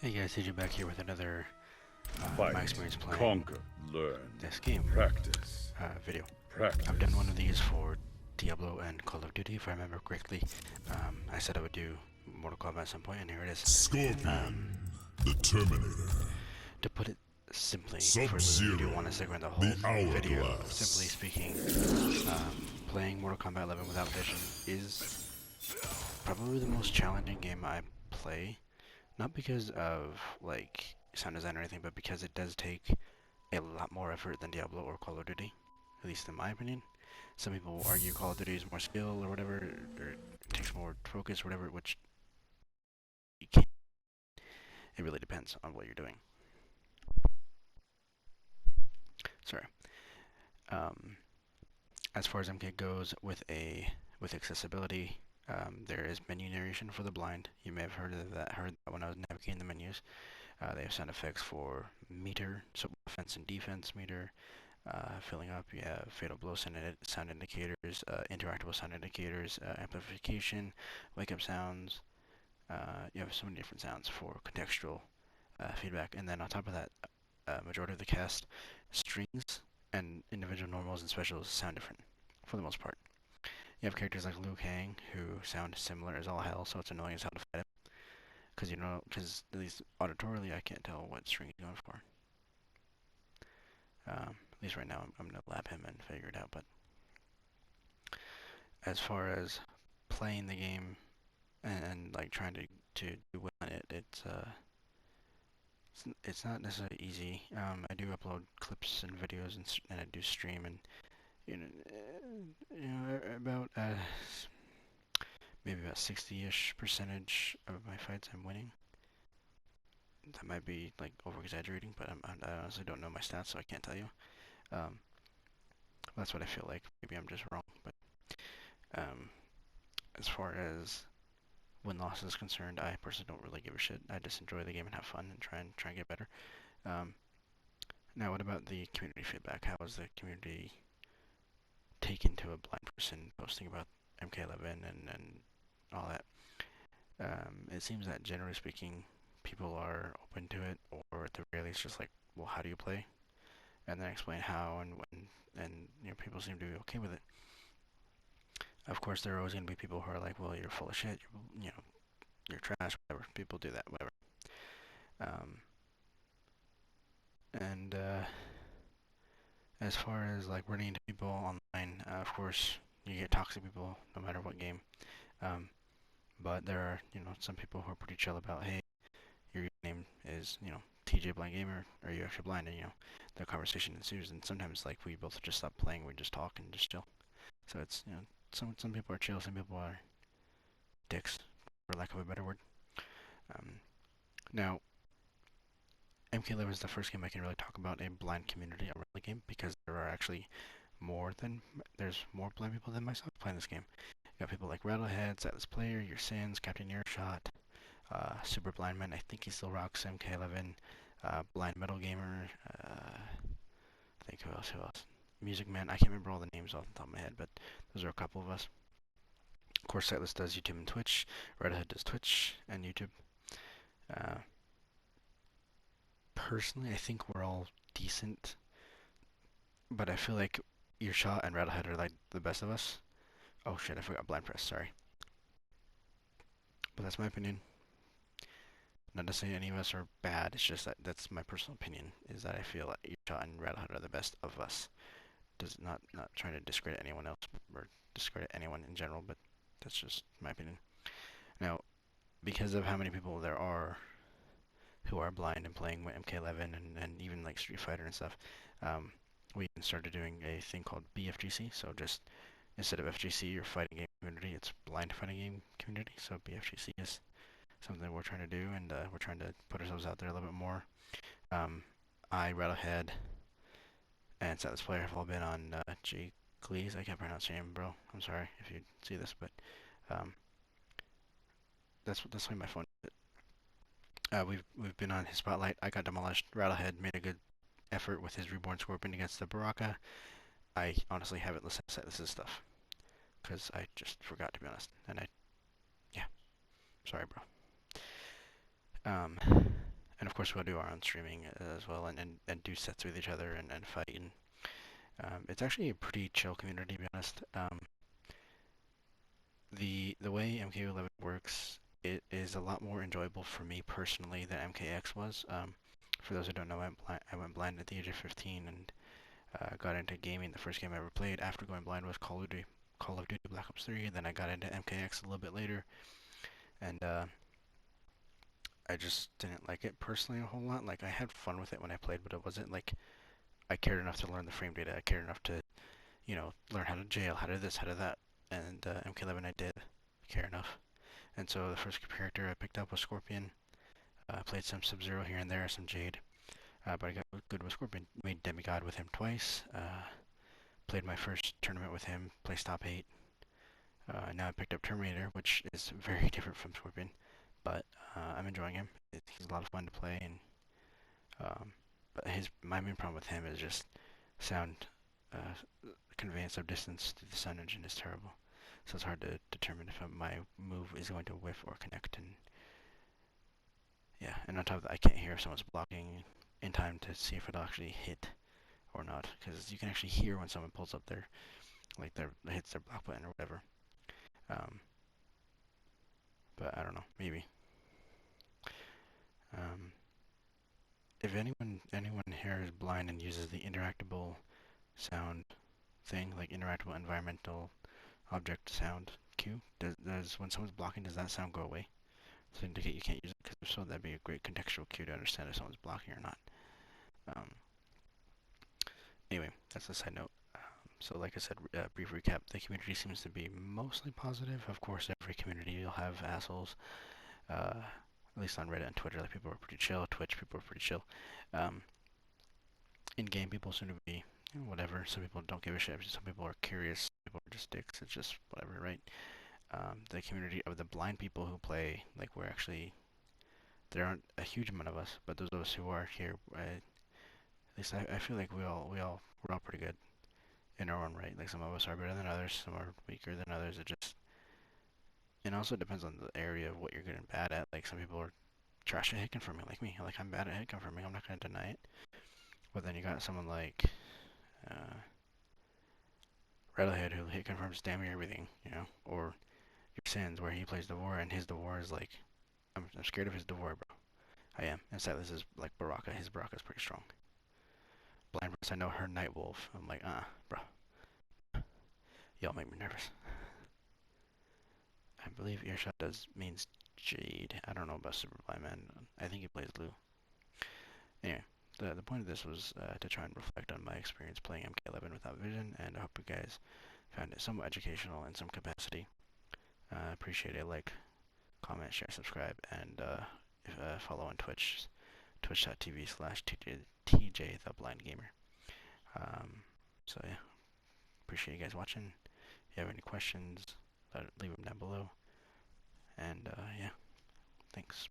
Hey guys, CJ back here with another my Fight, experience playing conquer, learn, this game practice, video. I've done one practice. of these for Diablo and Call of Duty, if I remember correctly. I said I would do Mortal Kombat at some point, and here it is. Scorpion, the Terminator, To put it simply, for those of you who do Sub-Zero, want to stick around the whole the video, simply Hourglass. speaking, playing Mortal Kombat 11 without vision is probably the most challenging game I play. Not because of like sound design or anything, but because it does take a lot more effort than Diablo or Call of Duty, at least in my opinion. Some people will argue Call of Duty is more skill or whatever, or it takes more focus or whatever, which you can't. It really depends on what you're doing. Sorry. Um, as far as MK goes, with accessibility, there is menu narration for the blind. You may have heard that when I was navigating the menus. They have sound effects for meter, so offense and defense meter, filling up. You have fatal blow sound indicators, interactable sound indicators, amplification, wake up sounds. You have so many different sounds for contextual feedback. And then on top of that, majority of the cast strings and individual normals and specials sound different for the most part. You have characters like Liu Kang who sound similar as all hell, so it's annoying as hell to fight him. Because at least auditorily, I can't tell what string he's going for. At least right now, I'm gonna lab him and figure it out. But as far as playing the game and like trying to do well in it, it's not necessarily easy. I do upload clips and videos and I do stream and about maybe about 60-ish percentage of my fights I'm winning. That might be like over exaggerating, but I honestly don't know my stats, so I can't tell you. Um, that's what I feel like. Maybe I'm just wrong, but um, as far as win-loss is concerned, I personally don't really give a shit. I just enjoy the game and have fun and try and get better. Um, Now, what about the community feedback? How was the community taken to a blind person posting about MK11 and all that? It seems that generally speaking, people are open to it, or at the very least, just like, well, how do you play? And then explain how and when, and people seem to be okay with it. Of course, there are always going to be people who are like, well, you're full of shit, you're trash, whatever. People do that, whatever. Um, and as far as like running into people online, of course, you get toxic people no matter what game. Um, but there are, some people who are pretty chill about, hey, your name is, TJ Blind Gamer, are you actually blind? And, the conversation ensues. And sometimes, like, we both just stop playing, we just talk and just chill. So it's, some people are chill, some people are dicks, for lack of a better word. Um, Now, MK11 is the first game I can really talk about a blind community, a really game, because there's more blind people than myself playing this game. You got people like Rattlehead, Sightless Player, Your Sins, Captain Earshot, Super Blind Man, I think he still rocks MK11, Blind Metal Gamer, I think who else? Music Man, I can't remember all the names off the top of my head, but those are a couple of us. Of course, Sightless does YouTube and Twitch, Redhead does Twitch and YouTube. Uh, Personally, I think we're all decent, but I feel like Earshot and Rattlehead are like the best of us. Oh shit, I forgot Blind Press, sorry. But that's my opinion. Not to say any of us are bad, it's just that that's my personal opinion, is that I feel like Earshot and Rattlehead are the best of us. Does not trying to discredit anyone else or discredit anyone in general, but that's just my opinion. Now, because of how many people there are who are blind and playing MK11 and even like Street Fighter and stuff, we started doing a thing called BFGC. So just instead of FGC or fighting game community, it's blind fighting game community. So BFGC is something that we're trying to do, and we're trying to put ourselves out there a little bit more. I, Rattlehead, and Sightless Player have all been on G Glees. I can't pronounce your name, bro. I'm sorry if you see this, but um, that's why my phone. We've been on his spotlight. I got demolished. Rattlehead made a good effort with his Reborn Scorpion against the Baraka. I honestly haven't listened to Sightless's stuff because I just forgot, to be honest. And yeah, sorry, bro. Um, and of course we'll do our own streaming as well, and do sets with each other and fight. And it's actually a pretty chill community, to be honest. The way MK11 works, it is a lot more enjoyable for me personally than MKX was. For those who don't know, I went blind at the age of 15 and got into gaming. The first game I ever played after going blind was Call of Duty Black Ops 3. Then I got into MKX a little bit later, and I just didn't like it personally a whole lot. Like I had fun with it when I played, but it wasn't like I cared enough to learn the frame data. I cared enough to, learn how to jail, how to this, how to that. And MK11 I did care enough. And so the first character I picked up was Scorpion. I played some Sub-Zero here and there, some Jade. But I got good with Scorpion. Made Demigod with him twice. Played my first tournament with him. Placed top 8. Now I picked up Terminator, which is very different from Scorpion. But I'm enjoying him. He's a lot of fun to play. And um, but my main problem with him is just sound uh, conveyance of distance through the sound engine is terrible. So it's hard to determine if my move is going to whiff or connect. And yeah, and on top of that, I can't hear if someone's blocking in time to see if it'll actually hit or not, because you can actually hear when someone pulls up their hits their block button or whatever. Um, but I don't know, maybe. Um, if anyone here is blind and uses the interactable sound thing, like interactable environmental object sound cue, does when someone's blocking, does that sound go away? To indicate you can't use it? Because if so, that'd be a great contextual cue to understand if someone's blocking or not. Um, anyway, that's a side note. So like I said, brief recap, the community seems to be mostly positive. Of course, every community you'll have assholes. At least on Reddit and Twitter, like people are pretty chill. Twitch, people are pretty chill. Um, in-game people seem to be, whatever. Some people don't give a shit. Some people are curious. Some people are just dicks. It's just whatever, right? The community of the blind people who play, like there aren't a huge amount of us, but those of us who are here, at least I feel like we're all pretty good in our own right. Like some of us are better than others, some are weaker than others. It also depends on the area of what you're good and bad at. Like some people are trash at hit confirming, like me. Like I'm bad at hit confirming. I'm not gonna deny it. But then you got someone like uh, Rattlehead who hit confirms damn near everything, or your Sins where he plays Devore and his Devore is like I'm scared of his Devore, bro. I am. And Silas is like Baraka. His Baraka is pretty strong. Blind Verse, I know her Nightwolf. I'm like, bro. Y'all make me nervous. I believe Earshot does means Jade. I don't know about Super Blind Man. I think he plays Lou. Anyway, the point of this was to try and reflect on my experience playing MK11 without vision, and I hope you guys found it somewhat educational in some capacity. Appreciate a like, comment, share, subscribe, and follow on Twitch, twitch.tv/TJ the Blind Gamer. So yeah, appreciate you guys watching. If you have any questions, leave them down below. And yeah, thanks.